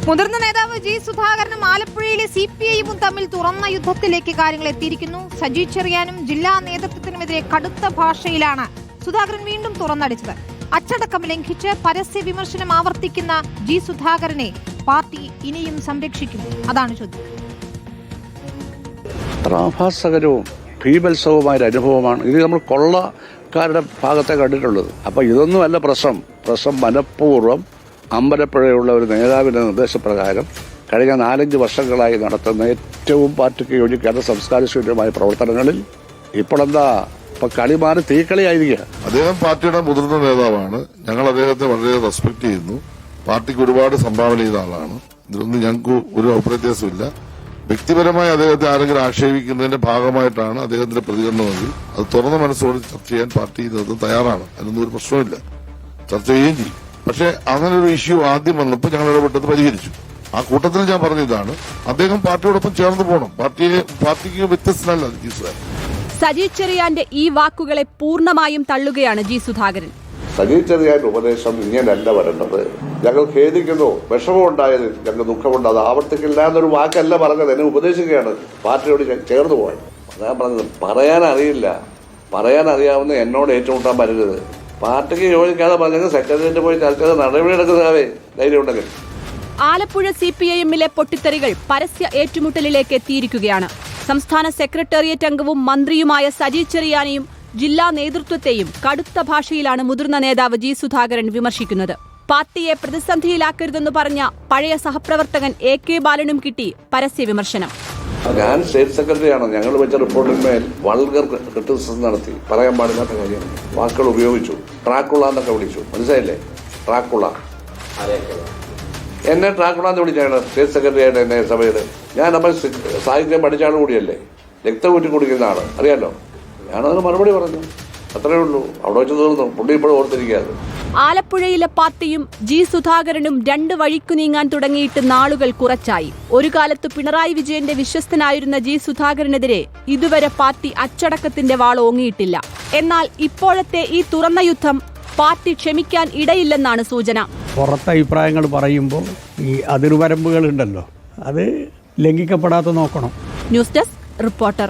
മുതിർന്ന നേതാവ് ജി സുധാകരനും ആലപ്പുഴയിലെ CPI-യും തമ്മിൽ തുറന്ന യുദ്ധത്തിലേക്ക് കാര്യങ്ങൾ എത്തിയിരിക്കുന്നു. സജി ചെറിയാനും ജില്ലാ നേതൃത്വത്തിനുമെതിരെ കടുത്ത ഭാഷയിലാണ് സുധാകരൻ വീണ്ടും തുറന്നടിച്ചത്. അച്ചടക്കം ലംഘിച്ച് പരസ്യ വിമർശനം ആവർത്തിക്കുന്ന ജി സുധാകരനെ പാർട്ടി ഇനിയും സംരക്ഷിക്കും. അതാണ് ചോദ്യം. ത്രാഭാസകരവും ഭീപത്സവമായ അനുഭവമാണ് ഇത്. നമ്മൾ കൊള്ളക്കാരുടെ ഭാഗത്തെ കണ്ടിട്ടുള്ളത്. അപ്പോൾ ഇതൊന്നുമല്ല പ്രശ്നം മനഃപൂർവ്വം അമ്പലപ്പുഴയുള്ള ഒരു നേതാവിന്റെ നിർദ്ദേശപ്രകാരം കഴിഞ്ഞ 4-5 വർഷങ്ങളായി നടത്തുന്ന ഏറ്റവും പാർട്ടിക്ക് യോജിക്കാത്ത സംസ്കാരശൂന്യമായ പ്രവർത്തനങ്ങളിൽ ഇപ്പോഴെന്താ കളി മാറി തീക്കളിയായിരിക്കുക. അദ്ദേഹം പാർട്ടിയുടെ മുതിർന്ന നേതാവാണ്. ഞങ്ങൾ അദ്ദേഹത്തെ വളരെ റെസ്പെക്ട് ചെയ്യുന്നു. പാർട്ടിക്ക് ഒരുപാട് സംഭാവന ചെയ്ത ആളാണ്. ഇതിലൊന്നും ഞങ്ങൾക്ക് ഒരു അഭിപ്രായവ്യത്യാസമില്ല. വ്യക്തിപരമായി അദ്ദേഹത്തെ ആരെങ്കിലും ആക്ഷേപിക്കുന്നതിന്റെ ഭാഗമായിട്ടാണ് അദ്ദേഹത്തിന്റെ പ്രതികരണമെങ്കിൽ അത് തുറന്ന മനസ്സോട് ചർച്ച ചെയ്യാൻ പാർട്ടി നേതൃത്വം തയ്യാറാണ്. അതിനൊന്നും ഒരു പ്രശ്നമില്ല, ചർച്ച ചെയ്യുകയും ചെയ്യും. പക്ഷെ അങ്ങനൊരു ഇഷ്യൂ ആദ്യം വന്നപ്പോൾ ഞങ്ങൾ ഇടപെട്ടത് പരിഹരിച്ചു. ആ കൂട്ടത്തിൽ ഞാൻ പറഞ്ഞതാണ്, അദ്ദേഹം പാർട്ടിയോടൊപ്പം ചേർന്ന് പോകണം. പാർട്ടിക്ക് വ്യത്യസ്തനല്ല ജി സുധാകരൻ. സജി ചെറിയാന്റെ ഈ വാക്കുകളെ പൂർണ്ണമായും തള്ളുകയാണ് ജി സുധാകരൻ. സജി ചെറിയാന്റെ ഉപദേശം ഇങ്ങനെയല്ല വരേണ്ടത്. ഞങ്ങൾ ഖേദിക്കുന്നു, വിഷമമുണ്ടായതിൽ ഞങ്ങൾ ദുഃഖമുണ്ട്, അത് ആവർത്തിക്കില്ല എന്നൊരു വാക്കല്ല പറഞ്ഞത്. എന്നെ ഉപദേശിക്കുകയാണ് പാർട്ടിയോട് ചേർന്ന് പോകാൻ. അതാ പറഞ്ഞത്, പറയാനറിയാവുന്ന എന്നോട് ഏറ്റുമുട്ടാൻ പറ്റരുത്. പാർട്ടിക്ക് യോജിക്കാതെ പറഞ്ഞെങ്കിൽ സെക്രട്ടേറിയറ്റ് പോയി ചർച്ച ചെയ്ത് നടപടിയെടുക്കുന്നതാവേ ധൈര്യം ഉണ്ടെങ്കിൽ. ആലപ്പുഴ CPI-ലെ പൊട്ടിത്തെറികൾ പരസ്യ ഏറ്റുമുട്ടലിലേക്ക് എത്തിയിരിക്കുകയാണ്. സംസ്ഥാന സെക്രട്ടേറിയറ്റ് അംഗവും മന്ത്രിയുമായ സജി ചെറിയാനെയും ജില്ലാ നേതൃത്വത്തെയും കടുത്ത ഭാഷയിലാണ് മുതിർന്ന നേതാവ് ജി സുധാകരൻ വിമർശിക്കുന്നത്. പാർട്ടിയെ പ്രതിസന്ധിയിലാക്കരുതെന്ന് പറഞ്ഞ പഴയ സഹപ്രവർത്തകൻ AK ബാലനും കിട്ടി പരസ്യ വിമർശനം. ഞാൻ സ്റ്റേറ്റ് സെക്രട്ടറിയാണ്. ഞങ്ങൾ വെച്ച റിപ്പോർട്ടിന്മേൽ വൾഗർ ക്രിറ്റിസിസം നടത്തി. പറയാൻ പാടില്ലാത്ത കാര്യം വാക്കുകൾ ഉപയോഗിച്ചു. ട്രാക്കുള എന്നൊക്കെ വിളിച്ചു. മനസ്സിലായില്ലേ? ട്രാക്കുള എന്നെ ട്രാക്കുള എന്ന് വിളിച്ചാണ് സ്റ്റേറ്റ് സെക്രട്ടറി ആയിട്ട് എന്നെ സഭയിൽ. ഞാൻ നമ്മൾ സാഹിത്യം പഠിച്ച ആൾ കൂടിയല്ലേ, രക്തം ഊറ്റി കുടിക്കുന്ന ആള്, അറിയാലോ. ഞാനതിന് മറുപടി പറഞ്ഞു, അത്രേ ഉള്ളൂ. അവിടെ വെച്ച് തീർന്നു. പുള്ളി ഇപ്പോഴും ഓർത്തിരിക്കാതെ. ആലപ്പുഴയിലെ പാർട്ടിയും ജി സുധാകരനും 2 വഴിക്കു നീങ്ങാൻ തുടങ്ങിയിട്ട് നാളുകൾ കുറച്ചായി. ഒരു കാലത്ത് പിണറായി വിജയന്റെ വിശ്വസ്തനായിരുന്ന ജി സുധാകരനെതിരെ ഇതുവരെ പാർട്ടി അച്ചടക്കത്തിന്റെ വാളോങ്ങിയിട്ടില്ല. എന്നാൽ ഇപ്പോഴത്തെ ഈ തുറന്ന യുദ്ധം പാർട്ടി ക്ഷമിക്കാൻ ഇടയില്ലെന്നാണ് സൂചന. പുറത്തെ അഭിപ്രായങ്ങൾ പറയുമ്പോൾ ഈ അതിർവരമ്പുകൾ ഉണ്ടല്ലോ, അത് ലംഘിക്കപ്പെടാതെ നോക്കണം. News desk reporter.